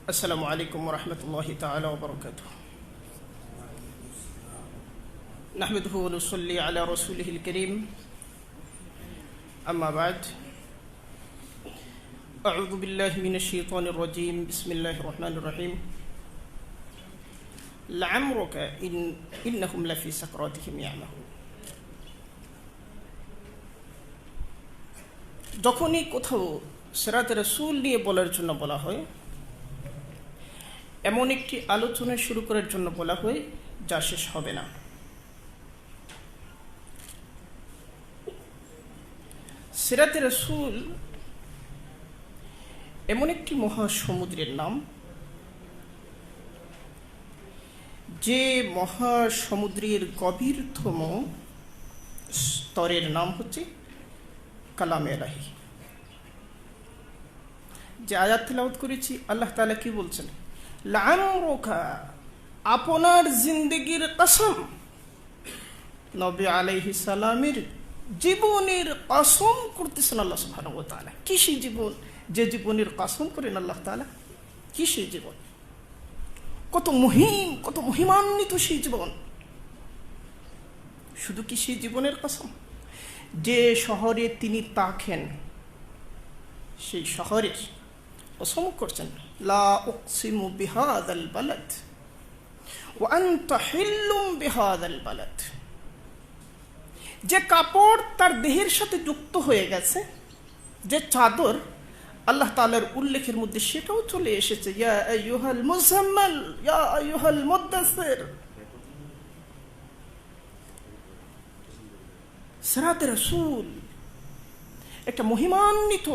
السلام عليكم ورحمة الله تعالى وبركاته. نحمده ونصلي على رسوله الكريم. أما بعد، أعوذ بالله من الشيطان الرجيم. بسم الله الرحمن الرحيم. لعمرك إنهم لفي سكراتهم يعمهون. যখনই কোথাও সিরাতে রাসূল নিয়ে বলার জন্য বলা হয়, এমন একটি আলোচনা শুরু করার জন্য বলা হয় যা শেষ হবে না। সিরাতে রাসূল এমন একটি মহাসমুদ্রের নাম, যে মহাসমুদ্রের গভীরতম স্তরের নাম হচ্ছে কালামে ইলাহি। যে আয়াত তেলাওয়াত করেছি, আল্লাহ তাআলা কি বলছেন? লামরুকা, আপনার জিন্দেগির কসম, নবী আলাইহিস সালামের জীবনের কসম করতেছেন আল্লাহ সুবহানাহু ওয়া তাআলা। কি সেই জীবন, যে জীবনের কসম করেন আল্লাহ তাআলা? কি সেই জীবন? কত মহিম, কত মহিমান্বিত সেই জীবন! শুধু কি সেই জীবনের কসম? যে শহরে তিনি থাকেন, সেই শহরের কসম করছেন, লা উকসিমু বিহাযাল বালাদ ওয়া আনতা হিল্লুম বিহাযাল বালাদ। যে কাপড় তার দেহের সাথে যুক্ত হয়ে গেছে, যে চাদর, আল্লাহ তাআলার উল্লেখের মধ্যে সেটাও চলে এসেছে, ইয়া আইয়ুহাল মুজাম্মাল ইয়া আইয়ুহাল মুদ্দাসসির। সিরাতে রাসূল একটা মহিমান্বিত,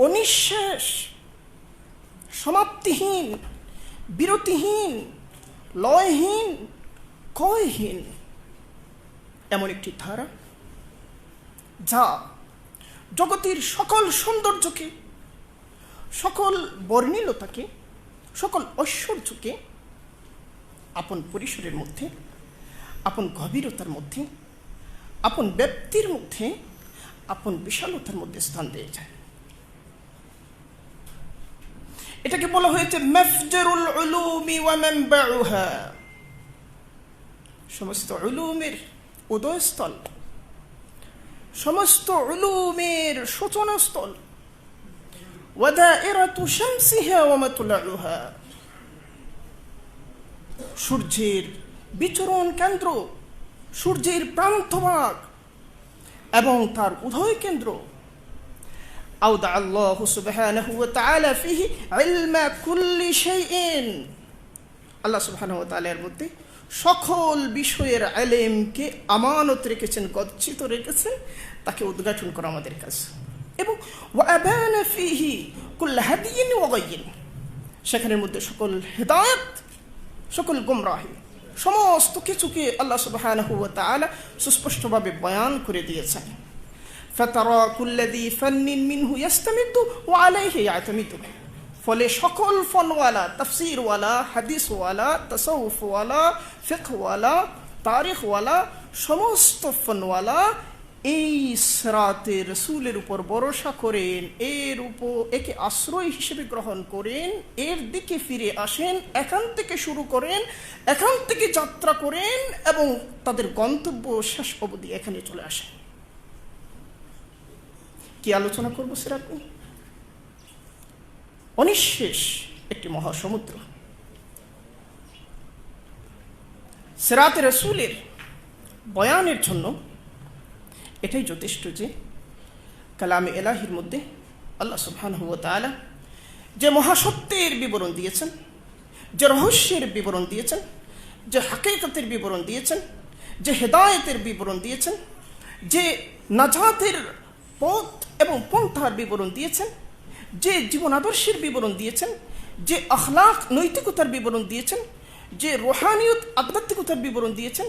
অনিঃশেষ, সমাপ্তিহীন, বিরতিহীন, লয়হীন, ক্ষয়হীন এমন একটি ধারা, যা জগতের সকল সৌন্দর্যকে, সকল বর্ণিলতাকে, সকল ঐশ্বর্যকে আপন পরিসরের মধ্যে, আপন গভীরতার মধ্যে, আপন ব্যক্তির মধ্যে, আপন বিশালতার মধ্যে স্থান দিয়ে যায়। এটাকে বলা হয়েছে মাফজারুল উলুমি ওয়া মানবাউহা, সমস্ত উলুমের উদয়স্থল, সমস্ত উলুমের সূচনাস্থল। ওয়া দাইরাতু শামসিহা ওয়া মাতলাউহা, সূর্যের বিচরণ কেন্দ্র, সূর্যের প্রান্তভাগ এবং তার উদয় কেন্দ্র। আওদা আল্লাহু সুবহানাহু ওয়া তাআলা ফিহি ইলমা কুল্লি শাইইন, আল্লাহ সুবহানাহু ওয়া তাআলা এর মধ্যে সকল বিষয়ের ইলমকে আমানত রেখেছেন, গচ্ছিত রেখেছেন, তাকে উদ্ঘাটন করা আমাদের কাজ। এবং ওয়া আবানা ফিহি কুল্লা হাদিয়িন ওয়া গায়িন, সেখানের মধ্যে সকল হিদায়াত, সকল গুমরাহি, সমস্ত কিছুকে আল্লাহ সুবহানাহু ওয়া তাআলা সুস্পষ্টভাবে বয়ান করে দিয়েছেন। ফাতারা কুল্লাযী ফান্নিন মিনহু ইস্তামিদু ওয়া আলাইহি ইয়াতামিদু, ফলে সকল ফনওয়ালা, তাফসীরওয়ালা, হাদিসওয়ালা, তাসাউফওয়ালা, ফিকহওয়ালা, তারিখওয়ালা, সমস্ত ফনওয়ালা এই সিরাতে রাসূলের উপর ভরসা করেন, একে আশ্রয় হিসেবে গ্রহণ করেন, এর দিকে ফিরে আসেন, এখান থেকে শুরু করেন, এখান থেকে যাত্রা করেন এবং তাদের গন্তব্য শেষ অবধি এখানে চলে আসেন। কি আলোচনা করবো সিরাত নিয়ে? অনিঃশেষ একটি মহাসমুদ্র। সিরাতে রাসূলের বয়ানের জন্য এটাই যথেষ্ট যে কালামে ইলাহির মধ্যে আল্লাহ সুবহানাহু ওয়া তাআলা যে মহাসত্যের বিবরণ দিয়েছেন, যে রহস্যের বিবরণ দিয়েছেন, যে হাকিকতের বিবরণ দিয়েছেন, যে হেদায়েতের বিবরণ দিয়েছেন, যে নাজাতের পথ এবং পন্থার বিবরণ দিয়েছেন, যে জীবন আদর্শের বিবরণ দিয়েছেন, যে আখলাক নৈতিকতার বিবরণ দিয়েছেন, যে রুহানিয়ত আধ্যাত্মিকতার বিবরণ দিয়েছেন,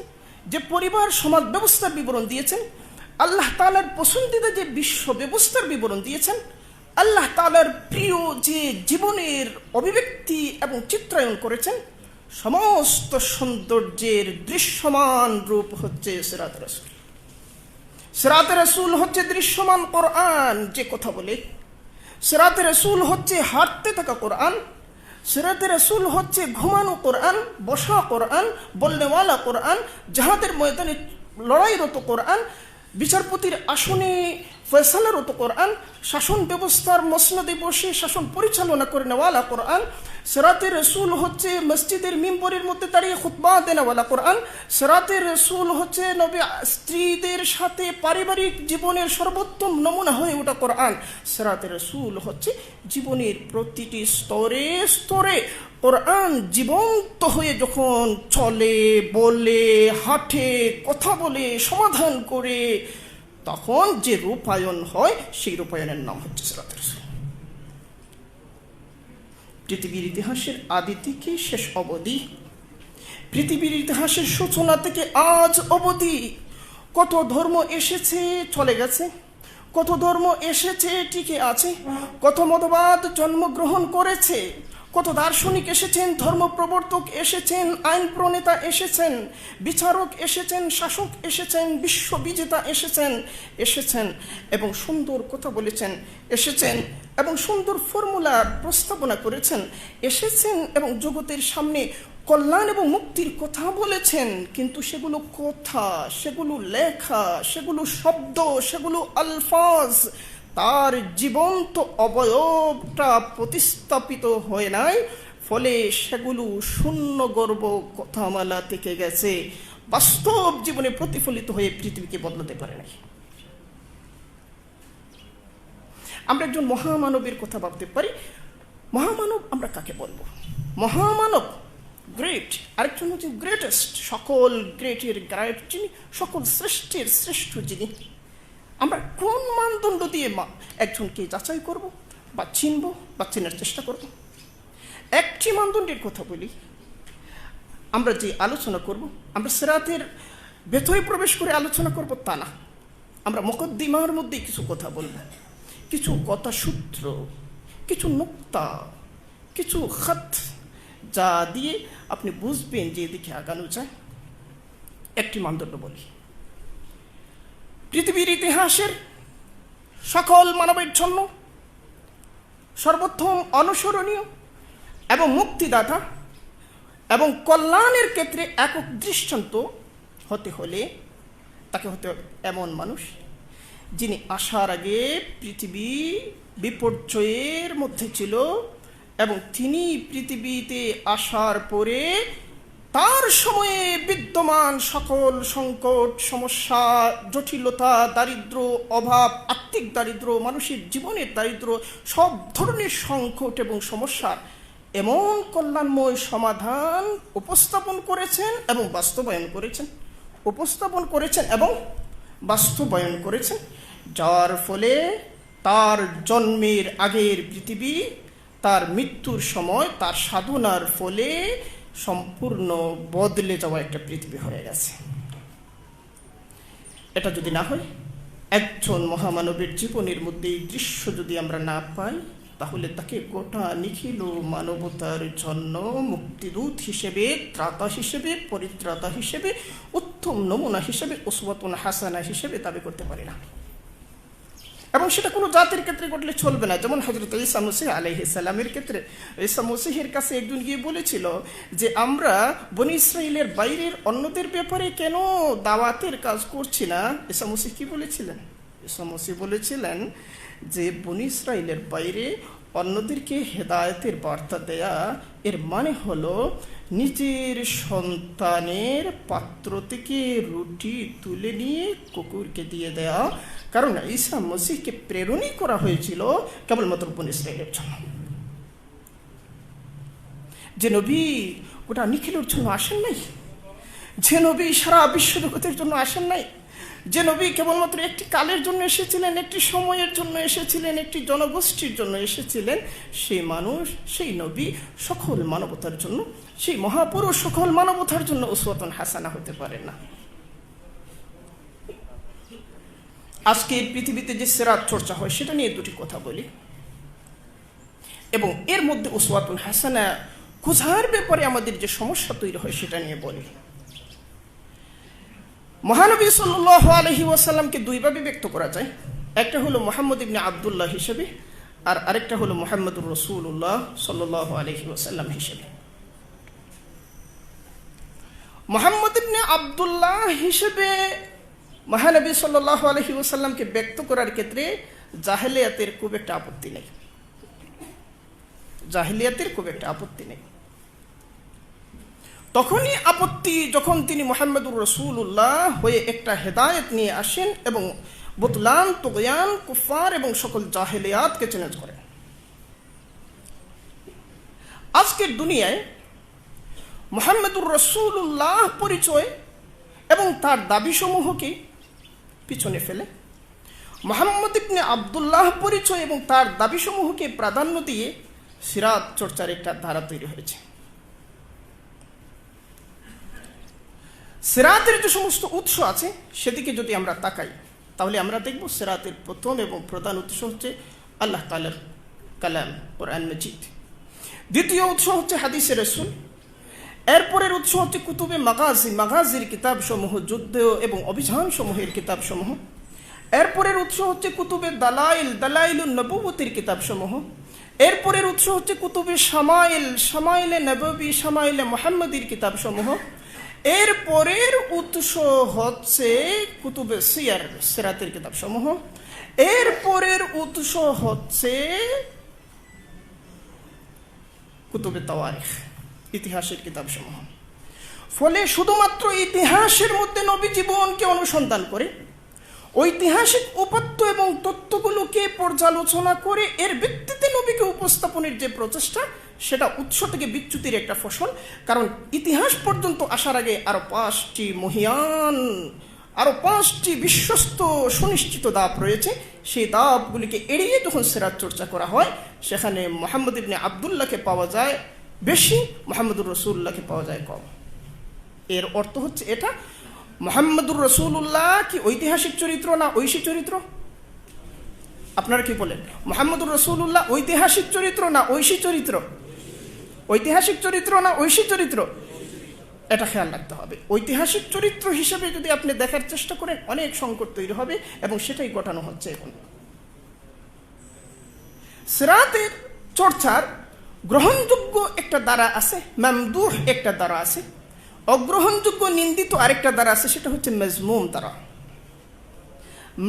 যে পরিবার সমাজ ব্যবস্থার বিবরণ দিয়েছেন, আল্লাহ তাআলার পছন্দিদা যে বিশ্ব ব্যবস্থার বিবরণ দিয়েছেন, আল্লাহ তাআলার প্রিয় যে জীবনের অভিব্যক্তি এবং চিত্রায়ন করেছেন, সমস্ত সৌন্দর্যের দৃশ্যমান রূপ হচ্ছে সিরাতে রাসূল। সিরাতে রাসূল হচ্ছে দৃশ্যমান কোরআন, যে কথা বলে সিরাতে রাসূল হচ্ছে হাঁটতে থাকা কোরআন, সিরাতে রাসূল হচ্ছে ঘুমানো কোরআন, বসা কোরআন, বলনেওয়ালা কোরআন, জাহাদের ময়দানে লড়াইরত কোরআন, বিচারপতির আসনে ফয়সালারত কোরআন, শাসন ব্যবস্থার মসনদে বসে শাসন পরিচালনা করে নেওয়ালা কোরআন। সিরাতে রাসূল হচ্ছে মসজিদের মিম্বরের মধ্যে দাঁড়িয়ে খুতবা দেনেওয়ালা কোরআন। সিরাতে রাসূল হচ্ছে নবী স্ত্রীদের সাথে পারিবারিক জীবনের সর্বোত্তম নমুনা হয়ে ওঠা কোরআন। সিরাতে রাসূল হচ্ছে জীবনের প্রতিটি স্তরে স্তরে কোরআন জীবন্ত হয়ে যখন চলে, বলে, হাঁটে, কথা বলে, সমাধান করে, তখন যে রূপায়ণ হয় সেই রূপায়ণের নাম হচ্ছে সিরাতে রাসূল। পৃথিবীর ইতিহাসের আদি থেকে শেষ অবধি, পৃথিবীর ইতিহাসের সূচনা থেকে আজ অবধি কত ধর্ম এসেছে, চলে গেছে, কত ধর্ম এসেছে, টিকে আছে, কত মতবাদ জন্মগ্রহণ করেছে, কত দার্শনিক এসেছেন, ধর্ম প্রবর্তক এসেছেন, আইন প্রণেতা এসেছেন, বিচারক এসেছেন, শাসক এসেছেন, বিশ্ববিজেতা এসেছেন এবং সুন্দর কথা বলেছেন, এসেছেন এবং সুন্দর ফর্মুলার প্রস্তাবনা করেছেন, এসেছেন এবং জগতের সামনে কল্যাণ এবং মুক্তির কথা বলেছেন। কিন্তু সেগুলো কথা, সেগুলো লেখা, সেগুলো শব্দ, সেগুলো আলফাজ, তার জীবন্ত অবয়বটা প্রতিস্থাপিত হয় নাই, ফলে সেগুলো শূন্য গর্ব কথামালা থেকে গেছে, বাস্তব জীবনে প্রতিফলিত হয়ে পৃথিবীকে বদলাতে পারে নাই। আমরা একজন মহামানবের কথা ভাবতে পারি। মহামানব আমরা কাকে বলবো? মহামানব, গ্রেট, আরেকজন হচ্ছে গ্রেটেস্ট, সকল গ্রেটের গ্রেট যিনি, সকল শ্রেষ্ঠের শ্রেষ্ঠ যিনি। আমরা কোন মানদণ্ড দিয়ে একজনকে যাচাই করব বা চিনব বা চেনার চেষ্টা করব? একটি মানদণ্ডের কথা বলি, আমরা যে আলোচনা করব, আমরা সিরাতের ভেতরে প্রবেশ করে আলোচনা করব তা না। আমরা মুকদ্দিমার মধ্যেই কিছু কথা বলব, কিছু কথা সূত্র, কিছু নুক্তা, কিছু খাত, যা দিয়ে আপনি বুঝবেন যে এদিকে আগানো যায়। একটি মানদণ্ড বলি, পৃথিবীর ইতিহাসের সকল মানবের জন্য সর্বোত্তম, অনুসরণীয় এবং মুক্তিদাতা এবং কল্যাণের ক্ষেত্রে একক দৃষ্টান্ত হতে হলে তাকে হতে হবে এমন মানুষ যিনি আসার আগে পৃথিবী বিপর্যয়ের মধ্যে ছিল এবং তিনি পৃথিবীতে আসার পরে তার সময়ে বিদ্যমান সকল সংকট, সমস্যা, জটিলতা, দারিদ্র, অভাব, আত্মিক দারিদ্র, মানুষের জীবনের দারিদ্র, সব ধরনের সংকট এবং সমস্যার এমন কল্যাণময় সমাধান উপস্থাপন করেছেন এবং বাস্তবায়ন করেছেন, উপস্থাপন করেছেন এবং বাস্তবায়ন করেছেন, যার ফলে তার জন্মের আগের পৃথিবী তার মৃত্যুর সময় তার সাধনার ফলে সম্পূর্ণ বদলে যাওয়া একটা পৃথিবী হয়ে গেছে। এটা যদি না হয়, একজন মহামানবের জীবনের মধ্যে এই দৃশ্য যদি আমরা না পাই, তাহলে তাকে গোটা নিখিল মানবতার জন্য মুক্তিদূত হিসেবে, ত্রাতা হিসেবে, পরিত্রাতা হিসেবে, উত্তম নমুনা হিসেবে, উসওয়াতুন হাসানা হিসেবে দাবি করতে পারি না। এবং সেটা কোনো জাতির ক্ষেত্রে ঘটলে চলবে না। যেমন হযরত ঈসা মসীহ আলাইহিস সালামের ক্ষেত্রে ঈসা মসীহের কাছে একজন গিয়ে বলেছিল যে আমরা বনী ইসরাইলের বাইরের অন্যদের ব্যাপারে কেন দাওয়াতের কাজ করছি না। ঈসা মসীহ কি বলেছিলেন? ঈসা মসীহ বলেছিলেন যে বনী ইসরাইলের বাইরে অন্যদেরকে হেদায়েতের বার্তা দেয়া এর মানে হলো নিজের সন্তানের পাত্র থেকে রুটি তুলে নিয়ে কুকুরকে দিয়ে দেয়া। কারণ ঈসা মসীহকে প্রেরণই করা হয়েছিল কেবলমাত্র বনী ইসরাইলের জন্য। যে নবী ওটা নিখিলের জন্য আসেন নাই, যে নবী সারা বিশ্ব জগতের জন্য আসেন নাই, যে নবী কেবলমাত্র একটি কালের জন্য এসেছিলেন, একটি সময়ের জন্য এসেছিলেন, একটি জনগোষ্ঠীর জন্য এসেছিলেন, সেই মানুষ, সেই নবী সকল মানবতার জন্য, সেই মহাপুরুষ সকল মানবতার জন্য উসওয়াতুন হাসানা হতে পারে না। আজকে পৃথিবীতে যে সিরাত চর্চা হয় সেটা নিয়ে দুটি কথা বলি এবং এর মধ্যে উসওয়াতুন হাসানা খোঁজার ব্যাপারে আমাদের যে সমস্যা তৈরি হয় সেটা নিয়ে বলি। মহানবী সাল্লাল্লাহু আলাইহি ওয়াসাল্লামকে দুইভাবে ব্যক্ত করা যায়। একটা হলো মুহাম্মদ ইবনে আব্দুল্লাহ হিসেবে, আর আরেকটা হলো মুহাম্মদুর রাসূলুল্লাহ সাল্লাল্লাহু আলাইহি ওয়াসাল্লাম হিসেবে। মুহাম্মদ ইবনে আব্দুল্লাহ হিসেবে মহানবী সাল্লাল্লাহু আলাইহি ওয়াসাল্লামকে ব্যক্ত করার ক্ষেত্রে জাহেলিয়াতের খুব একটা আপত্তি নেই, জাহেলিয়াতের খুব একটা আপত্তি নেই। তখনই আপত্তি যখন তিনি মুহাম্মদুর রাসূলুল্লাহ হয়ে একটা হেদায়েত নিয়ে আসেন এবং বুতলান, তুগয়ান, কুফার এবং সকল জাহেলিয়াতকে চ্যালেঞ্জ করেন। আজকের দুনিয়ায় মুহাম্মদুর রাসূলুল্লাহ পরিচয় এবং তার দাবিসমূহকে পিছনে ফেলে মুহাম্মদ ইবনে আব্দুল্লাহ পরিচয় এবং তার দাবিসমূহকে প্রাধান্য দিয়ে সিরাত চর্চার একটা ধারা তৈরি হয়েছে। সিরাতের যে সমস্ত উৎস আছে সেদিকে যদি আমরা তাকাই তাহলে আমরা দেখব সিরাতের প্রথম এবং প্রধান উৎস হচ্ছে আল্লাহ তাআলার কালাম কোরআন মাজিদ, দ্বিতীয় উৎস হচ্ছে হাদিসে রাসূল, এরপরের উৎস হচ্ছে কুতুবে মাগাজি, মাগাজির কিতাবসমূহ, যুদ্ধ এবং অভিযান সমূহের কিতাবসমূহ, এরপরের উৎস হচ্ছে কুতুবে দালাইল, দালাইলুন নবুওয়াতের কিতাবসমূহ, এরপরের উৎস হচ্ছে কুতুবে শামাইল, শামাইলে নববী, শামাইলে মুহাম্মদীর কিতাবসমূহ, এরপরের উৎস হচ্ছে কুতুবে সিয়ার, সিরাতের কিতাবসমূহ, এরপরের উৎস হচ্ছে কুতুবে তাওয়ারিখ, ইতিহাসের কিতাবসমূহ। ফলে শুধুমাত্র ইতিহাসের মধ্যে নবী জীবনকে অনুসন্ধান করে ঐতিহাসিক উপাত্ত এবং তত্ত্বগুলোকে পর্যালোচনা করে এর ভিত্তিতে নবীকে উপস্থাপনের যে প্রচেষ্টা, সেটা উৎস থেকে বিচ্যুতির একটা ফসল। কারণ ইতিহাস পর্যন্ত আসার আগে আরো 5টি মহিয়ান, আরো 5টি বিশ্বস্ত সুনিশ্চিত ধাপ রয়েছে। সেই ধাপগুলিকে এড়িয়ে যখন সিরাত চর্চা করা হয় সেখানে মুহাম্মদ ইবনে আব্দুল্লাহকে পাওয়া যায় বেশি, মুহাম্মদুর রাসূলুল্লাহকে পাওয়া যায় কম। এর অর্থ হচ্ছে এটা, মুহাম্মদুর রাসূলুল্লাহ কি ঐতিহাসিক চরিত্র না ঐশী চরিত্র? আপনারা কি বলেন, মুহাম্মদুর রাসূলুল্লাহ ঐতিহাসিক চরিত্র না ঐশী চরিত্র? ঐতিহাসিক চরিত্র না ঐশী চরিত্র? এটা খেয়াল রাখতে হবে। ঐতিহাসিক চরিত্র হিসেবে যদি আপনি দেখার চেষ্টা করেন অনেক সংকট তৈরি হবে এবং সেটাই ঘটানো হচ্ছে এখন। সিরাতের চর্চার গ্রহণযোগ্য একটা দ্বারা আছে, মামদুহ একটা দ্বারা আছে, অগ্রহণযোগ্য নিন্দিত আরেকটা দ্বারা আছে, সেটা হচ্ছে মাজমুম দ্বারা।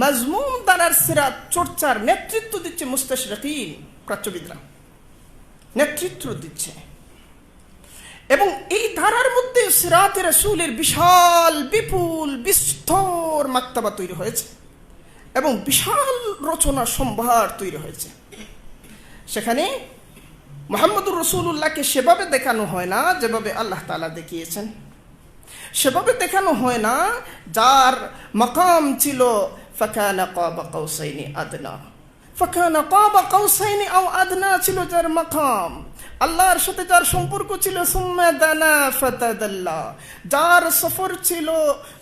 মাজমুম দ্বারার সিরাত চর্চার নেতৃত্ব দিচ্ছে মুস্তাশরিকিন, প্রাচ্যবিদরা নেতৃত্ব দিচ্ছে। এবং এই ধারার মধ্যে সিরাতে রাসূলের বিশাল বিপুল বিস্তর মাক্তাবা তৈরি হয়েছে এবং বিশাল রচনা সম্ভার তৈরি হয়েছে। সেখানে মুহাম্মদুর রাসূলুল্লাহকে সেভাবে দেখানো হয় না যেভাবে আল্লাহ তাআলা দেখিয়েছেন, সেভাবে দেখানো হয় না যার মাকাম ছিল ফাকানা কাবা কাউসাইনি আদনা, ফাকানা কাবা কাউসাইনি আও আদনা ছিল যার মাকাম, আল্লাহর সাথে যার সম্পর্ক ছিল সুম্মা দানা ফাতাদাল্লা, যার সফর ছিল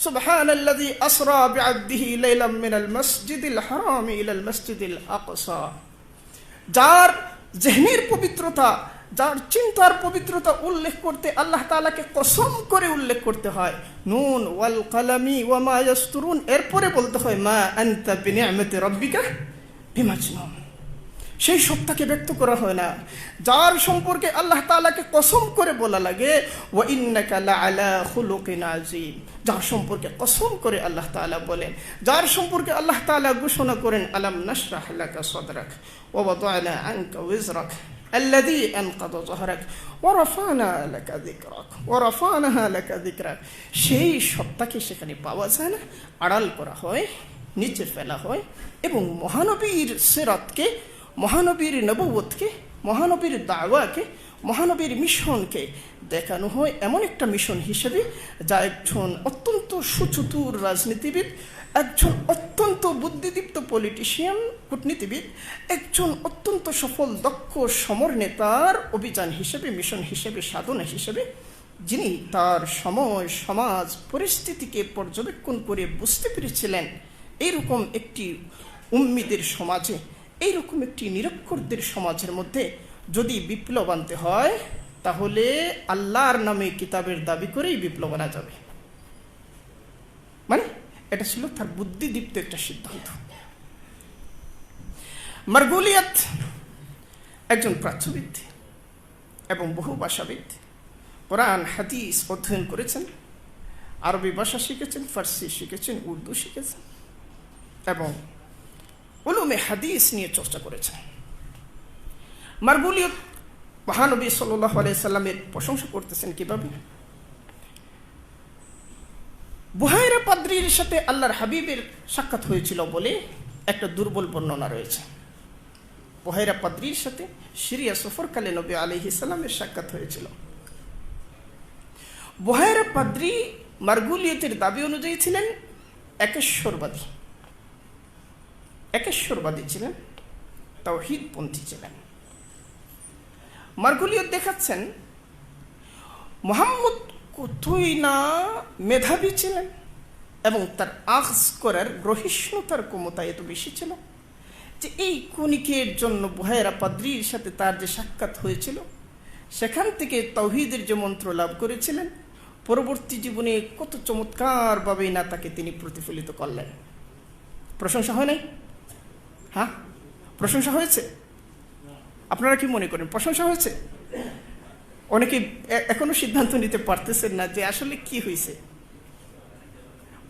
সুবহানাল্লাযী আসরা বিআবদিহি লাইলাম মিনাল মাসজিদিল হারামি ইলাল মাসজিদিল আকসা, যার জেহনের পবিত্রতা, যার চিন্তার পবিত্রতা উল্লেখ করতে আল্লাহ তাআলাকে কসম করে উল্লেখ করতে হয়, নুন ওয়াল কালামি ওয়া মা ইয়াসতুরুন, এরপরে বলতে হয় মা আনতা বিনিআমাতি রাব্বিকা বিমাজনুন। সেই সত্তাকে ব্যক্ত করা হয় না যার সম্পর্কে আল্লাহ তাআলাকে কসম করে বলা লাগে ওয়া ইন্নাকা লাআলা খুলুকিন আযীম, যার সম্পর্কে কসম করে আল্লাহ তাআলা বলেন, যার সম্পর্কে আল্লাহ তাআলা ঘোষণা করেন আলাম নাশরাহ লাকা সাদরাক ওয়া ওয়াদা'না আনকা ওয়িজরাক আল্লাযী আনকাযা যাহরাক ওয়া রাফা'না লাকা যিকরাক ওয়া রাফা'নাহা লাকা যিকরাক। সেই সত্তাকে সেখানে পাওয়া যায় না, আড়াল করা হয়, নিচে ফেলা হয় এবং মহানবীর সিরাতকে, মহানবীর নবুয়তকে, মহানবীর দাওয়াকে, মহানবীর মিশনকে দেখানো হয় এমন একটা মিশন হিসেবে যা একজন অত্যন্ত সুচতুর রাজনীতিবিদ, একজন অত্যন্ত বুদ্ধিদীপ্ত পলিটিশিয়ান, কূটনীতিবিদ, একজন অত্যন্ত সফল দক্ষ সমর নেতার অভিযান হিসেবে, মিশন হিসেবে, সাধনা হিসেবে, যিনি তার সময় সমাজ পরিস্থিতিকে পর্যবেক্ষণ করে বুঝতে পেরেছিলেন এইরকম একটি উম্মিদের সমাজে, এইরকম একটি নিরক্ষরদের সমাজের মধ্যে যদি বিপ্লব আনতে হয় তাহলে আল্লাহর নামে কিতাবের দাবি করেই বিপ্লব আনা যাবে। মানে এটা ছিল তার বুদ্ধিদীপ্ত একটা সিদ্ধান্ত। মার্গুলিয়াত একজন প্রাচ্যবিদ এবং বহু ভাষাবিদ, কোরআন হাদিস অধ্যয়ন করেছেন, আরবি ভাষা শিখেছেন, ফার্সি শিখেছেন, উর্দু শিখেছেন এবং উলুমে হাদিস নিয়ে চর্চা করেছেন। মারগুলিয়ত মহানবী সাল্লাল্লাহু আলাইহি সাল্লামের প্রশংসা করতেছেন কিভাবে? বুহাইরা পাদ্রীর সাথে আল্লাহর হাবিবের সাক্ষাৎ হয়েছিল বলে একটা দুর্বল বর্ণনা রয়েছে। বুহাইরা পাদ্রীর সাথে সিরিয়া সফরকালে নবী আলাইহিস সালামের সাক্ষাৎ হয়েছিল। বুহাইরা পাদ্রী মারগুলিয়তের দাবি অনুযায়ী ছিলেন একেশ্বরবাদী ছিলেন, তাওহীদপন্থী ছিলেন। মারগুলিয়ত দেখাচ্ছেন মুহাম্মদ কতই না মেধাবী ছিলেন এবং তার আখজ করার গ্রহিষ্ণুতার ক্ষমতা এত বেশি ছিল যে এই ক্ষণিকের জন্য বুহাইরা পাদ্রীর সাথে তার যে সাক্ষাৎ হয়েছিল সেখান থেকে তাওহীদের যে মন্ত্র লাভ করেছিলেন, পরবর্তী জীবনে কত চমৎকারভাবে না তাকে তিনি প্রতিফলিত করলেন। প্রশংসা হয় নাই? হ্যাঁ, প্রশংসা হয়েছে। আপনারা কি মনে করেন প্রশংসা হয়েছে? অনেকে এখনো সিদ্ধান্ত নিতে পারতেছেন না যে আসলে কি হয়েছে।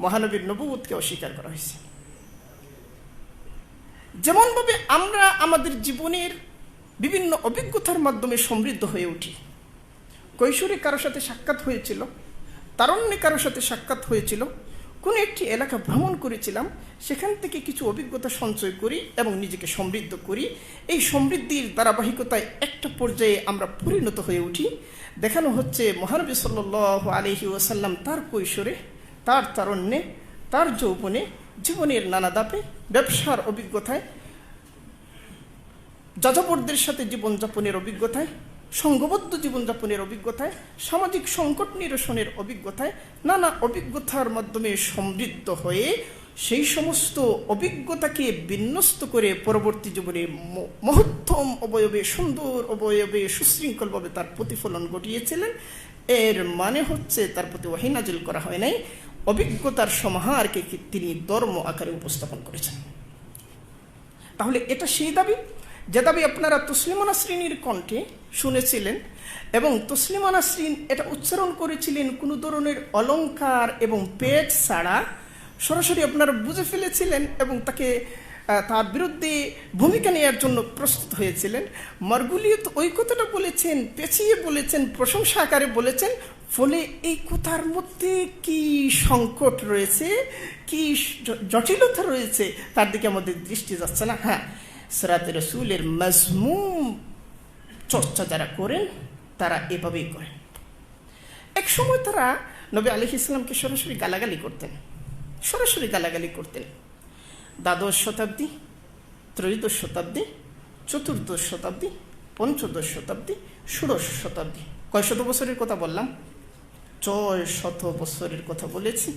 মহানবীর নবুয়তকে অস্বীকার করা হয়েছে। যেমনভাবে আমরা আমাদের জীবনের বিভিন্ন অভিজ্ঞতার মাধ্যমে সমৃদ্ধ হয়ে উঠি। কৈশোরে কারোর সাথে সাক্ষাৎ হয়েছিল, তারুণ্যে কারোর সাথে সাক্ষাৎ হয়েছিল, কোনো একটি এলাকা ভ্রমণ করেছিলাম, সেখান থেকে কিছু অভিজ্ঞতা সঞ্চয় করি এবং নিজেকে সমৃদ্ধ করি। এই সমৃদ্ধির ধারাবাহিকতায় একটা পর্যায়ে আমরা পরিণত হয়ে উঠি। দেখানো হচ্ছে মহানবী সাল্লাল্লাহু আলাইহি ওয়াসাল্লাম তার কৈশোরে, তার তারুণ্যে, তার যৌবনে, জীবনের নানা ধাপে, ব্যবসার অভিজ্ঞতায়, যাযাবরদের সাথে জীবনযাপনের অভিজ্ঞতায়, সংঘবদ্ধ জীবনযাপনের অভিজ্ঞতায়, সামাজিক সংকট নিরসনের অভিজ্ঞতায়, নানা অভিজ্ঞতার মাধ্যমে সমৃদ্ধ হয়ে সেই সমস্ত অভিজ্ঞতাকে বিন্যস্ত করে পরবর্তী জীবনে মহত্তম অবয়বে, সুন্দর অবয়বে, সুশৃঙ্খলভাবে তার প্রতিফলন ঘটিয়েছিলেন। এর মানে হচ্ছে তার প্রতি ওহী নাযিল করা হয় নাই, অভিজ্ঞতার সমাহারকে তিনি ধর্ম আকারে উপস্থাপন করেছেন। তাহলে এটা সেই দাবি যে দাবি আপনারা তসলিমা নাসরিনের কণ্ঠে শুনেছিলেন এবং তসলিমা নাসরিন এটা উচ্চারণ করেছিলেন কোনো ধরনের অলংকার এবং পেট ছাড়া, সরাসরি আপনারা বুঝে ফেলেছিলেন এবং তাকে তার বিরুদ্ধে ভূমিকা নেওয়ার জন্য প্রস্তুত হয়েছিলেন। মারগুলিয়ত ওই কথাটা বলেছেন, পেঁচিয়ে বলেছেন, প্রশংসা আকারে বলেছেন। ফলে এই কথার মধ্যে কি সংকট রয়েছে, কি জটিলতা রয়েছে তার দিকে আমাদের দৃষ্টি যাচ্ছে না। হ্যাঁ, সিরাতে রাসূলের মাজমুম চর্চা যারা করেন তারা এভাবেই করেন। এক সময় তারা নবী আলাইহিস সালামকে সরাসরি গালাগালি করতেন। দ্বাদশ শতাব্দী, ত্রয়োদশ শতাব্দী, চতুর্দশ শতাব্দী, পঞ্চদশ শতাব্দী, ষোড়শ শতাব্দী। কয় শত বছরের কথা বললাম? 600 বছরের কথা বলেছি।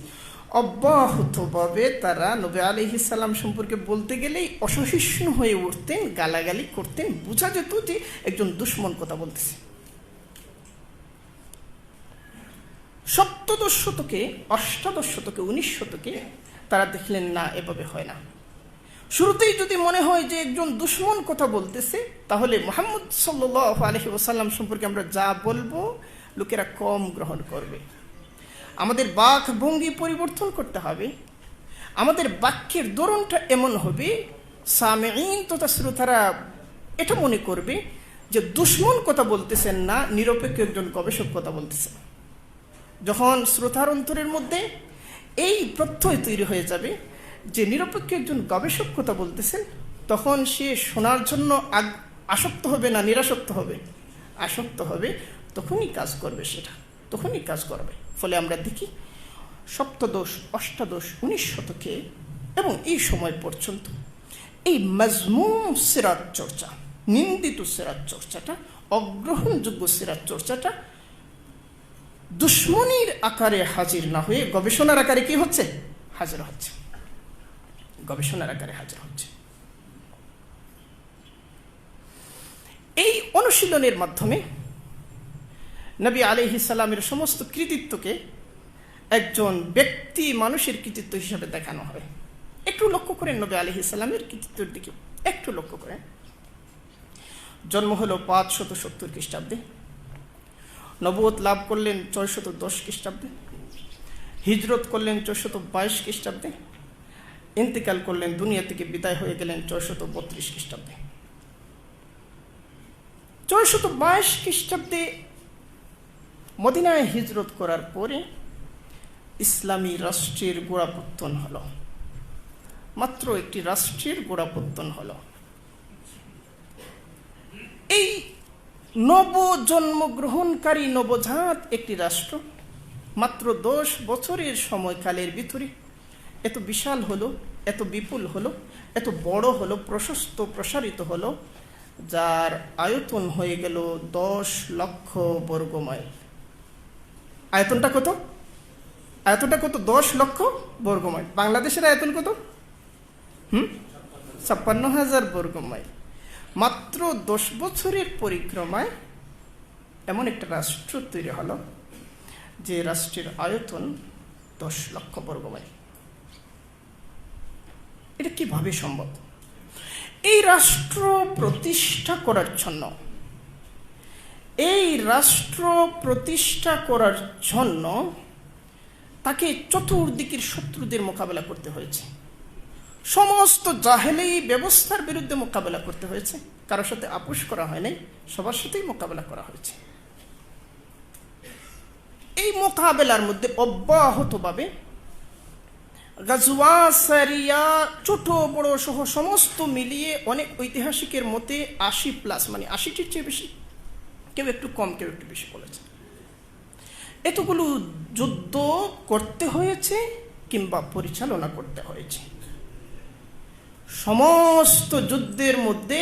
অব্যাহতভাবে তারা নবী আলাইহিস সালাম সম্পর্কে বলতে গেলেই অসহিষ্ণু হয়ে উঠতেন, গালাগালি করতেন। বোঝা যেত যে একজন দুশ্মন কথা বলতেছে। সপ্তদশ শতকে, অষ্টাদশ শতকে, 19 শতকে তারা দেখলেন না, এভাবে হয় না। শুরুতেই যদি মনে হয় যে একজন দুশ্মন কথা বলতেছে, তাহলে মুহাম্মদ সাল্লাল্লাহু আলাইহি ওয়াসাল্লাম সম্পর্কে আমরা যা বলবো লোকেরা কম গ্রহণ করবে। আমাদের বাক ভঙ্গি পরিবর্তন করতে হবে। আমাদের বাক্যের ধরনটা এমন হবে সামিঈন তথা শ্রোতারা এটা মনে করবে যে দুশ্মন কথা বলতেছেন না, নিরপেক্ষ একজন গবেষক কথা বলতেছেন। যখন শ্রোতার অন্তরের মধ্যে এই প্রত্যয় তৈরি হয়ে যাবে যে নিরপেক্ষ একজন গবেষক কথা বলতেছেন, তখন সে শোনার জন্য আসক্ত হবে না, নিরাসক্ত হবে? আসক্ত হবে, তখনই কাজ করবে, তখনই কাজ করবে। ফলে আমরা দেখি সপ্তদশ, অষ্টাদশ, 19 শতকে এবং এই সময় পর্যন্ত এই মাজমুম সিরাত চর্চা, নিন্দিত সিরাত চর্চাটা, অগ্রহণযোগ্য সিরাত চর্চাটা দুশ্মনীর আকারে হাজির না হয়ে গবেষণার আকারে কি হচ্ছে? হাজির হচ্ছে। গবেষণার আকারে হাজির হচ্ছে। এই অনুশীলনের মাধ্যমে নবী আলাইহিস সালামের সমস্ত কৃতিত্বকে একজন ব্যক্তি মানুষের কৃতিত্ব হিসাবে দেখানো হয়। একটু লক্ষ্য করেন নবী আলাইহিস সালামের কৃতিত্বের দিকে, একটু লক্ষ্য করেন। জন্ম হলো 570 খ্রিস্টাব্দে, নবুয়ত লাভ করলেন 610 খ্রিস্টাব্দে, হিজরত করলেন 422 খ্রিস্টাব্দে, ইন্তেকাল করলেন, দুনিয়া থেকে বিদায় হয়ে গেলেন 432 খ্রিস্টাব্দে। 422 খ্রিস্টাব্দে মদিনায় হিজরত করার পরে ইসলামী রাষ্ট্রের গোড়াপত্তন হলো। মাত্র একটি রাষ্ট্রের গোড়াপত্তন হলো। এই নব জন্মগ্রহণকারী নবজাত একটি রাষ্ট্র মাত্র 10 বছরের সময়কালের ভিতরে এত বিশাল হলো, এত বিপুল হলো, এত বড় হলো, প্রশস্ত প্রসারিত হলো, যার আয়তন হয়ে গেল 10 লক্ষ বর্গমাইল। আয়তনটা কত? আয়তনটা কত? 10 লক্ষ বর্গমাইল। বাংলাদেশের আয়তন কত? 56,000 বর্গমাইল। মাত্র 10 বছরের পরিক্রমায় এমন একটা রাষ্ট্র তৈরি হলো যে রাষ্ট্রের আয়তন 10 লক্ষ বর্গমাইল। এটা কিভাবে সম্ভব? এই রাষ্ট্র প্রতিষ্ঠা করার জন্য, তাকে চতুর্দিকের শত্রুদের মোকাবেলা করতে হয়েছে। সমস্ত জাহেলি ব্যবস্থার বিরুদ্ধে মোকাবেলা করতে হয়েছে। কারোর সাথে আপোষ করা হয় নাই, সবার সাথেই মোকাবেলা করা হয়েছে। এই মোকাবেলার মধ্যে অব্যাহতভাবে গাজওয়া, সারিয়া, ছোট বড় সহ সমস্ত মিলিয়ে অনেক ঐতিহাসিকের মতে 80+, মানে 80টির চেয়ে বেশি, কেউ একটু কম কেউ একটু বেশি বলেছে, এতগুলো যুদ্ধ করতে হয়েছে কিংবা পরিচালনা করতে হয়েছে। সমস্ত যুদ্ধের মধ্যে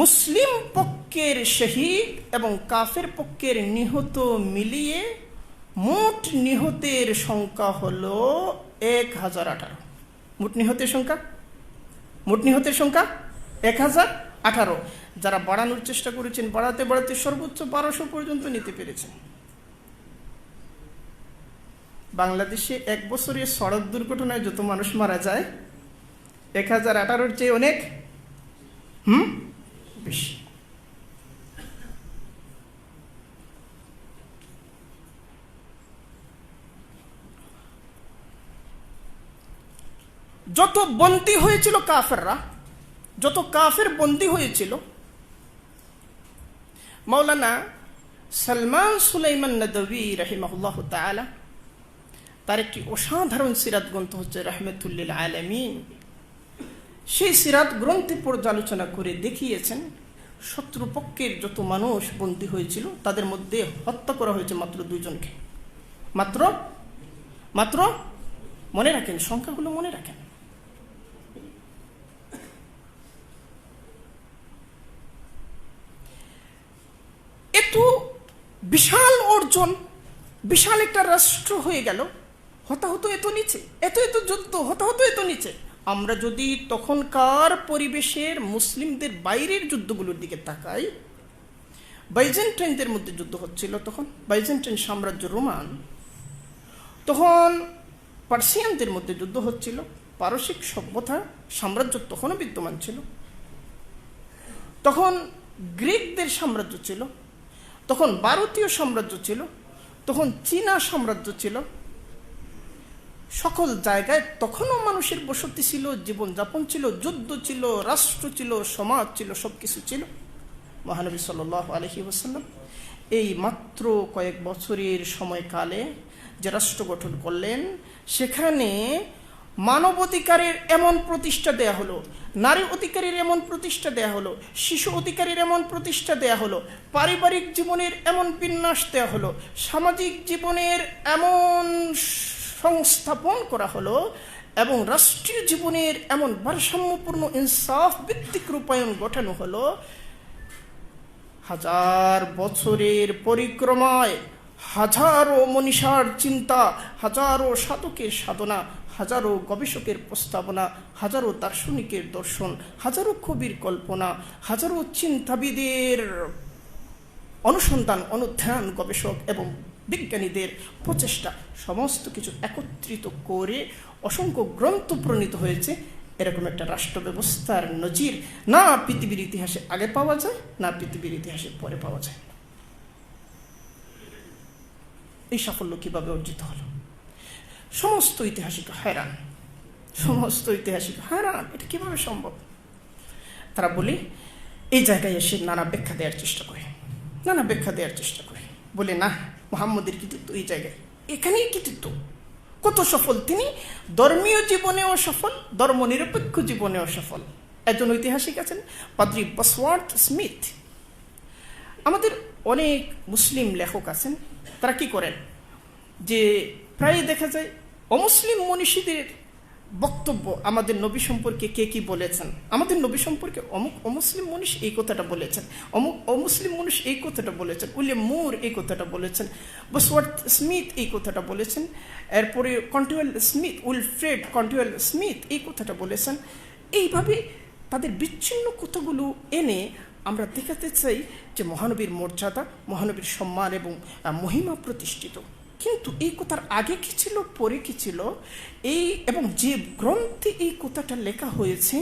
মুসলিম পক্ষের শহীদ এবং কাফের পক্ষের নিহত মিলিয়ে মোট নিহতের সংখ্যা হলো 1018। মোট নিহতের সংখ্যা 1018। যারা বাড়ানোর চেষ্টা করেছেন, বাড়াতে বাড়াতে সর্বোচ্চ 1200 পর্যন্ত নিতে পেরেছেন। বাংলাদেশে 1 বছরে সড়ক দুর্ঘটনায় যত মানুষ মারা যায় 1018-র চেয়ে অনেক বেশি। যত বন্দী হয়েছিল কাফেররা, যত কাফের বন্দী হয়েছিল, মাওলানা সালমান সুলাইমান নদভী রাহিমাহুল্লাহ তাআলা তার একটি অসাধারণ সিরাত গ্রন্থ হচ্ছে রাহমাতুল আলামিন। সেই সিরাত গ্রন্থে পর্যালোচনা করে দেখিয়েছেন শত্রুপক্ষের যত মানুষ বন্দী হয়েছিল তাদের মধ্যে হত্যা করা হয়েছে মাত্র 2 জনকে। মাত্র মনে রাখেন, সংখ্যাগুলো মনে রাখেন। এত বিশাল অর্জন, বিশাল একটা রাষ্ট্র হয়ে গেল, হতাহত এত নিচে, এত যুদ্ধ, হতাহত এত নিচে। আমরা যদি তখনকার পরিবেশের মুসলিমদের বাইরের যুদ্ধগুলোর দিকে তাকাই, বাইজেন্টাইনদের মধ্যে যুদ্ধ হচ্ছিল তখন, বাইজেন্টাইন সাম্রাজ্য, রোমান। তখন পার্সিয়ানদের মধ্যে যুদ্ধ হচ্ছিল, পারসিক সভ্যতা সাম্রাজ্য তখনও বিদ্যমান ছিল। তখন গ্রিকদের সাম্রাজ্য ছিল, তখন ভারতীয় সাম্রাজ্য ছিল, তখন চীনা সাম্রাজ্য ছিল। সকল জায়গায় তখনও মানুষের বসতি ছিল, জীবনযাপন ছিল, যুদ্ধ ছিল, রাষ্ট্র ছিল, সমাজ ছিল, সবকিছু ছিল। মহানবী সাল্লাল্লাহু আলাইহি ওয়াসাল্লাম এই মাত্র কয়েক বছরের সময়কালে যে রাষ্ট্র গঠন করলেন, সেখানে মানব অধিকারের এমন প্রতিষ্ঠা দেয়া হলো, নারী অধিকারের এমন প্রতিষ্ঠা দেয়া হলো, শিশু অধিকারের এমন প্রতিষ্ঠা দেয়া হলো, পারিবারিক জীবনের এমন বিন্যাস দেয়া হলো, সামাজিক জীবনের এমন সংস্থাপন করা হলো এবং রাষ্ট্রীয় জীবনের এমন ভারসাম্যপূর্ণ ইনসাফ ভিত্তিক রূপায়ণ ঘটানো হলো। 1000 বছরের পরিক্রমায় হাজারো মনীষার চিন্তা, হাজারো সাধকের সাধনা, হাজারো গবেষকের প্রস্তাবনা, হাজারো দার্শনিকের দর্শন, হাজারো কবির কল্পনা, হাজারো চিন্তাবিদের অনুসন্ধান, অনুধ্যান, গবেষক এবং বিজ্ঞানীদের প্রচেষ্টা, সমস্ত কিছু একত্রিত করে অসংখ্য গ্রন্থ প্রণীত হয়েছে। এরকম একটা রাষ্ট্র ব্যবস্থার নজির না পৃথিবীর ইতিহাসে আগে পাওয়া যায়, না পৃথিবীর ইতিহাসে পরে পাওয়া যায়। এই সাফল্য কিভাবে অর্জিত হলো? সমস্ত ঐতিহাসিক hayran, সমস্ত ঐতিহাসিক hayran, এটা কিভাবে সম্ভব? তারা বলে এই জায়গায় এসে নানা ব্যাখ্যা দেওয়ার চেষ্টা করে, বলে না, মুহাম্মদের কৃতিত্ব এই জায়গায়, এখানেই কৃতিত্ব। কত সফল তিনি, ধর্মীয় জীবনেও সফল, ধর্মনিরপেক্ষ জীবনেও সফল। একজন ঐতিহাসিক আছেন পাদ্রি বসওয়ার্থ স্মিথ। আমাদের অনেক মুসলিম লেখক আছেন, তারা কি করেন যে প্রায় দেখা যায় অমুসলিম মনীষীদের বক্তব্য আমাদের নবী সম্পর্কে কে কি বলেছেন, আমাদের নবী সম্পর্কে অমুক অমুসলিম মনীষ এই কথাটা বলেছেন, অমুক অমুসলিম মনীষ এই কথাটা বলেছেন, উইলিয়াম মুর এই কথাটা বলেছেন, বসওয়ার্থ স্মিথ এই কথাটা বলেছেন, এরপরে উইলফ্রেড কন্টিওয়েল স্মিথ এই কথাটা বলেছেন। এইভাবে তাদের বিচ্ছিন্ন কথাগুলো এনে আমরা দেখাতে চাই যে মহানবীর মর্যাদা, মহানবীর সম্মান এবং মহিমা প্রতিষ্ঠিত। কিন্তু এই কথার আগে কি ছিল, পরে কি ছিল, এবং যে গ্রন্থে এই কথাটা লেখা হয়েছে,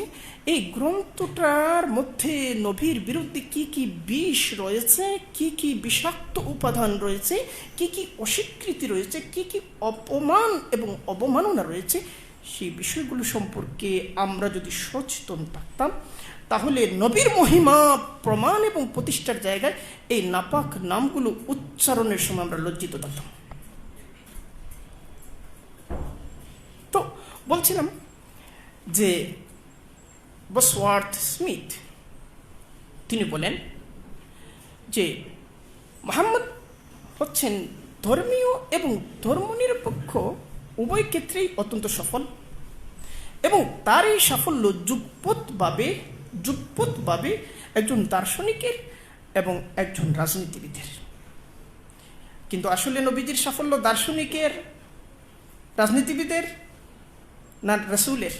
এই গ্রন্থটার মধ্যে নবীর বিরুদ্ধে কি কি বিষ রয়েছে, কি কি বিষাক্ত উপাদান রয়েছে, কি কি অস্বীকৃতি রয়েছে, কি কি অপমান এবং অবমাননা রয়েছে, সেই বিষয়গুলো সম্পর্কে আমরা যদি সচেতন থাকতাম, তাহলে নবীর মহিমা প্রমাণ এবং প্রতিষ্ঠার জায়গায় এই নাপাক নামগুলো উচ্চারণের সময় আমরা লজ্জিত থাকতাম। তো বলছিলাম যে বসওয়ার্থ স্মিথ তিনি বলেন যে মুহাম্মদ হচ্ছেন ধর্মীয় এবং ধর্মনিরপেক্ষ উভয় ক্ষেত্রেই অত্যন্ত সফল, এবং তার এই সাফল্য যুগপৎভাবে একজন দার্শনিকের এবং একজন রাজনীতিবিদের। কিন্তু আসলে নবীজির সাফল্য দার্শনিকের, রাজনীতিবিদের না রাসূলের?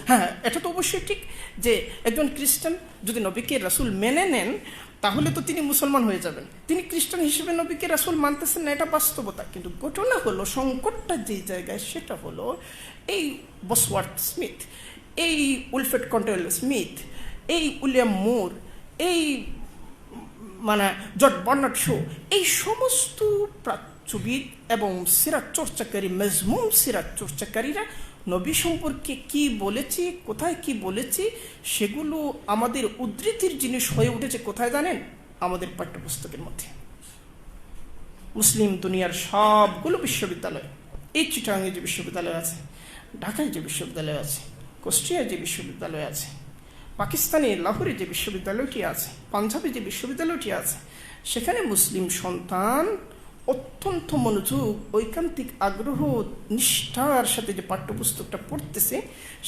হ্যাঁ, এটা তো অবশ্যই ঠিক যে একজন খ্রিস্টান যদি নবীকে রাসূল মেনে নেন, তাহলে তো তিনি মুসলমান হয়ে যাবেন। তিনি খ্রিস্টান হিসেবে নবীকে রাসূল মানতেছেন না, এটা বাস্তবতা। কিন্তু ঘটনা হলো, সংকটটা যেই জায়গায়, সেটা হলো এই বসওয়ার্থ স্মিথ, এই উইলফ্রেড কন্টিওয়েল স্মিথ, এই উইলিয়াম মুর, এই জর্জ বার্নার্ড শো, এই সমস্ত প্রাচ্যবিদ এবং সিরাত চর্চাকারী, মজমুম সিরাত চর্চাকারীরা নবী সম্পর্কে কি বলেছি, কোথায় কি বলেছি, সেগুলো আমাদের উদ্ধৃতির জিনিস হয়ে উঠেছে কোথায় জানেন? আমাদের পাঠ্যপুস্তকের মধ্যে। মুসলিম দুনিয়ার সবগুলো বিশ্ববিদ্যালয়, এই চিটাগাংয়ে যে বিশ্ববিদ্যালয় আছে, ঢাকায় যে বিশ্ববিদ্যালয় আছে, কুষ্টিয়ায় যে বিশ্ববিদ্যালয় আছে, পাকিস্তানে লাহোরে যে বিশ্ববিদ্যালয়টি আছে, পাঞ্জাবে যে বিশ্ববিদ্যালয়টি আছে, সেখানে মুসলিম সন্তান অত্যন্ত মনোযোগ, ঐকান্তিক আগ্রহ, নিষ্ঠার সাথে যে পাঠ্যপুস্তকটা পড়তেছে,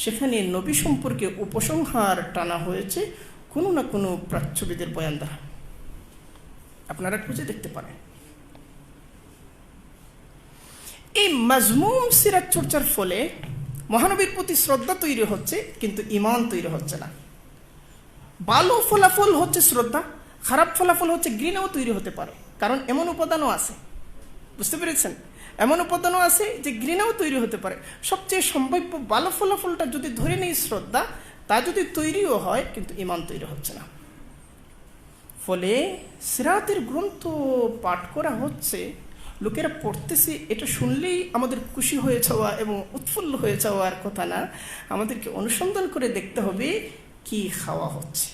সেখানে নবী সম্পর্কে উপসংহার টানা হয়েছে কোনো না কোনো প্রাচ্যবিদের বয়ান দ্বারা। আপনারা খুঁজে দেখতে পারেন। এই মজমুম সিরাত চর্চার ফলে মহানবীর প্রতি শ্রদ্ধা তৈরি হচ্ছে, কিন্তু ঈমান তৈরি হচ্ছে না। ভালো ফলাফল হচ্ছে শ্রদ্ধা, খারাপ ফলাফল হচ্ছে ঘৃণাও তৈরি হতে পারে। কারণ এমন উপাদানও আছে, বুঝতে পেরেছেন, এমন উপাদানও আছে যে ঘৃণাও তৈরি হতে পারে। সবচেয়ে সম্ভাব্য ভালো ফলাফলটা যদি ধরে নেই শ্রদ্ধা, তা যদি তৈরিও হয়, কিন্তু ঈমান তৈরি হচ্ছে না। ফলে সিরাতের গ্রন্থ পাঠ করা হচ্ছে, লোকেরা পড়তেছে, এটা শুনলেই আমাদের খুশি হয়ে যাওয়া এবং উৎফুল্ল হয়ে যাওয়ার কথা না। আমাদেরকে অনুসন্ধান করে দেখতে হবে কি খাওয়া হচ্ছে,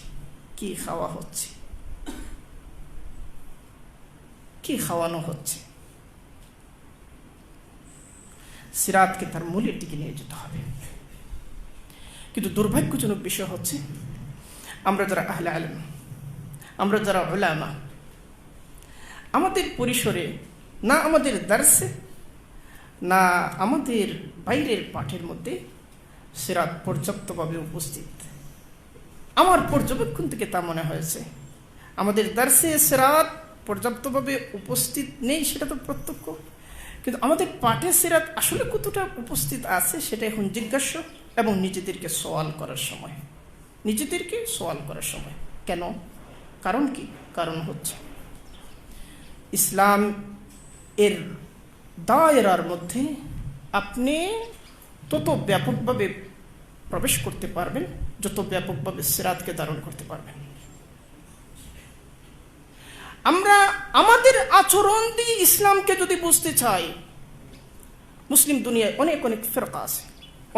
কি খাওয়া হচ্ছে, কি খাওয়ানো হচ্ছে। সিরাতকে তার মূলের দিকে নিয়ে যেতে হবে। কিন্তু দুর্ভাগ্যজনক বিষয় হচ্ছে, আমরা যারা আহলে ইলম, আমরা যারা উলামা, আমাদের পরিসরে না, আমাদের দার্সে না, আমাদের বাইরের পাঠের মধ্যে সিরাত পর্যাপ্তভাবে উপস্থিত। আমার পর্যবেক্ষণ থেকে তা মনে হয়েছে। আমাদের দার্সে সিরাত পর্যাপ্তভাবে উপস্থিত নেই, সেটা তো প্রত্যক্ষ। কিন্তু আমাদের পাঠে সিরাত আসলে কতটা উপস্থিত আছে, সেটা এখন জিজ্ঞাস্য এবং নিজেদেরকে সওয়াল করার সময়, নিজেদেরকে সওয়াল করার সময়। কেন? কারণ কি? কারণ হচ্ছে ইসলাম এর দায়রার মধ্যে আপনি তত ব্যাপকভাবে প্রবেশ করতে পারবেন, যত ব্যাপকভাবে সিরাতকে ধারণ করতে পারবেন। আমরা আমাদের আচরণ দিয়ে ইসলামকে যদি বুঝতে চাই, মুসলিম দুনিয়ায় অনেক অনেক ফিরকা আছে,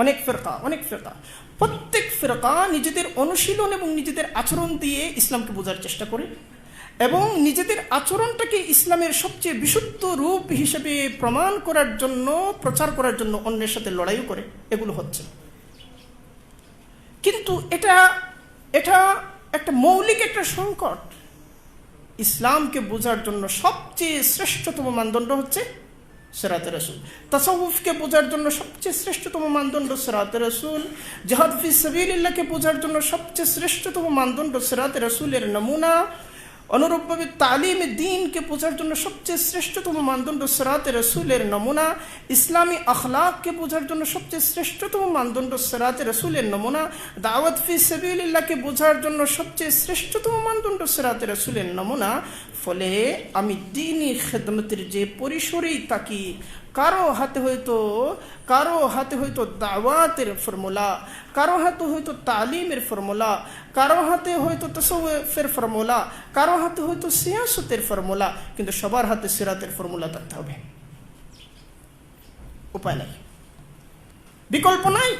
অনেক ফিরকা। প্রত্যেক ফিরকা নিজেদের অনুশীলন এবং নিজেদের আচরণ দিয়ে ইসলামকে বোঝার চেষ্টা করে এবং নিজেদের আচরণটাকে ইসলামের সবচেয়ে বিশুদ্ধ রূপ হিসেবে প্রমাণ করার জন্য, প্রচার করার জন্য অন্যের সাথে লড়াইও করে। এগুলো হচ্ছে, কিন্তু এটা একটা মৌলিক একটা সংকট। ইসলামকে বোঝার জন্য সবচেয়ে শ্রেষ্ঠতম মানদণ্ড হচ্ছে সিরাতে রাসূল। তাসাউফকে বোঝার জন্য সবচেয়ে শ্রেষ্ঠতম মানদণ্ড সিরাতে রাসূল। জিহাদ ফি সাবিলিল্লাহকে বোঝার জন্য সবচেয়ে শ্রেষ্ঠতম মানদণ্ড সিরাতে রাসূলের নমুনা। অনুরূপভাবে তালিম দ্বীনকে বোঝার জন্য সবচেয়ে শ্রেষ্ঠতম মানদণ্ড সিরাতে রাসূলের নমুনা। ইসলামী আখলাককে বোঝার জন্য সবচেয়ে শ্রেষ্ঠতম মানদণ্ড সিরাতে রাসূলের নমুনা। দাওয়াত ফি সাবিলিল্লাহকে বোঝার জন্য সবচেয়ে শ্রেষ্ঠতম মানদণ্ড সিরাতে রাসূলের নমুনা। ফলে আমি দ্বীনি খেদমতের যে পরিসরেই থাকি, কারো হাতে হয়তো দাওয়াতের ফর্মুলা, কারো হাতে হয়তো তালিমের ফর্মুলা, কারো হাতে হয়তো তাসাউফের ফর্মুলা, কারো হাতে হয়তো সিয়াসতের ফর্মুলা, কিন্তু সবার হাতে সিরাতের ফর্মুলা থাকতে হবে। উপায় নাই, বিকল্প নাই।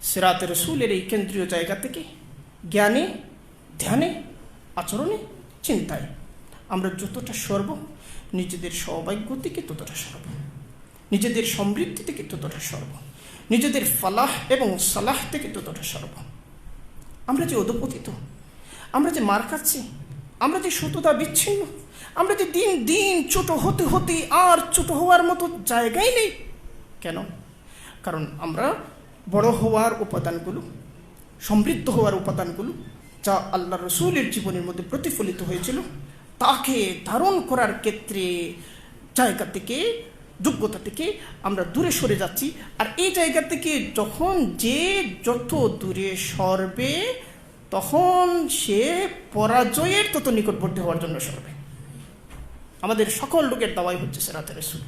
সিরাতে রাসূলের এই কেন্দ্রীয় জায়গা থেকে জ্ঞানে, ধ্যানে, আচরণে, চিন্তায় আমরা যতটা সরব, নিজেদের সৌভাগ্য থেকে ততটা সরব, নিজেদের সমৃদ্ধি থেকে ততটা সরব, নিজেদের ফালাহ এবং সালাহ থেকে ততটা সরব। আমরা যে অধপতিত, আমরা যে মার খাচ্ছি, আমরা যে সততা বিচ্ছিন্ন, আমরা যে দিন দিন ছোট হতে হতে আর ছোট হওয়ার মতো জায়গাই নেই। কেন? কারণ আমরা বড় হওয়ার উপাদানগুলো, সমৃদ্ধ হওয়ার উপাদানগুলো যা আল্লাহ রসুলের জীবনের মধ্যে প্রতিফলিত হয়েছিল, তাকে ধারণ করার ক্ষেত্রে জায়গা থেকে, যোগ্যতা থেকে আমরা দূরে সরে যাচ্ছি। আর এই জায়গা থেকে যখন যে যত দূরে সরবে, তখন সে পরাজয়ের তত নিকটবর্তী হওয়ার জন্য সরবে। আমাদের সকল লোকের দাওয়াই হচ্ছে সিরাতে রাসূল।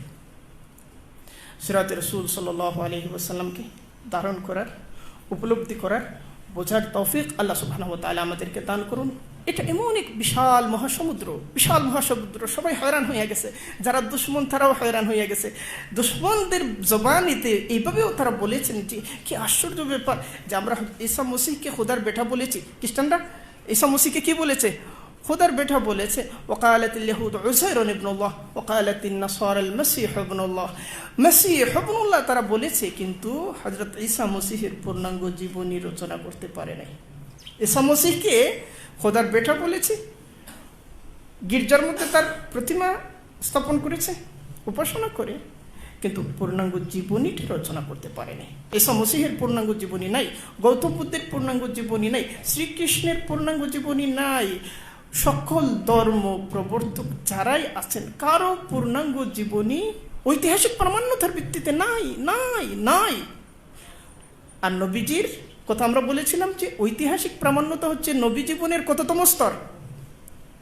সিরাতে রাসূল সাল্লাল্লাহু আলাইহি ওয়াসাল্লামকে ধারণ করার, উপলব্ধি করার, বোঝার তৌফিক আল্লাহ সুবহানাহু ওয়া তাআলা আমাদেরকে দান করুন। এটা এমন এক বিশাল মহাসমুদ্র, সবাই হয়রান হয়ে গেছে। যারা দুশ্মন তারাও হয়রান হয়ে গেছে। দুশ্মনদের জবানিতে এইভাবেও তারা বলেছেন যে কি আশ্চর্য ব্যাপার যে আমরা ঈসা মসিহকে খোদার বেটা বলেছি। খ্রিস্টানরা ঈসা মসিহকে কি বলেছে? খোদার বেটা বলেছে। ওয়াকালাতিল ইয়াহুদ উযাইরুন ইবনুল্লাহ ওয়াকালাতিন নাসারাল মাসীহ ইবনুল্লাহ, মাসীহ ইবনুল্লাহ তারা বলেছে, কিন্তু হযরত ঈসা মসিহের পূর্ণাঙ্গ জীবনী রচনা করতে পারে নাই। ঈসা মসিহকে খোদার বেটা বলেছে, গির্জার মধ্যে তার প্রতিমা স্থাপন করেছে উপাসনা করে, কিন্তু পূর্ণাঙ্গ জীবনীটি রচনা করতে পারেনি। ঈসা মসিহের পূর্ণাঙ্গ জীবনী নাই, গৌতম বুদ্ধের পূর্ণাঙ্গ জীবনী নাই, শ্রীকৃষ্ণের পূর্ণাঙ্গ জীবনী নাই। সকল ধর্ম প্রবর্তক যারাই আছেন, কারো পূর্ণাঙ্গ জীবনী ঐতিহাসিক প্রামাণ্যতার ভিত্তিতে নাই। আর নবীজির কথা আমরা বলেছিলাম যে ঐতিহাসিক প্রামাণ্যতা হচ্ছে নবী জীবনের কততম স্তর?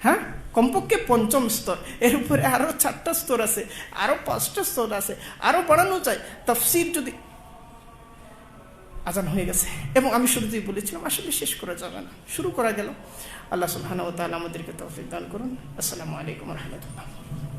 হ্যাঁ, কমপক্ষে ৫ম স্তর। এর উপরে আরো ৪টা স্তর আছে, আরো ৫টা স্তর আছে, আরো বাড়ানো চাই। তাফসীর যদি আজান হয়ে গেছে, এবং আমি শুরুতেই বলেছিলাম আসলে শেষ করা যাবে না, শুরু করা গেল। আল্লাহ সুবহানাহু ওয়া তাআলা আমাদেরকে তৌফিক দান করুন। আসসালামু আলাইকুম ওয়া রাহমাতুল্লাহ।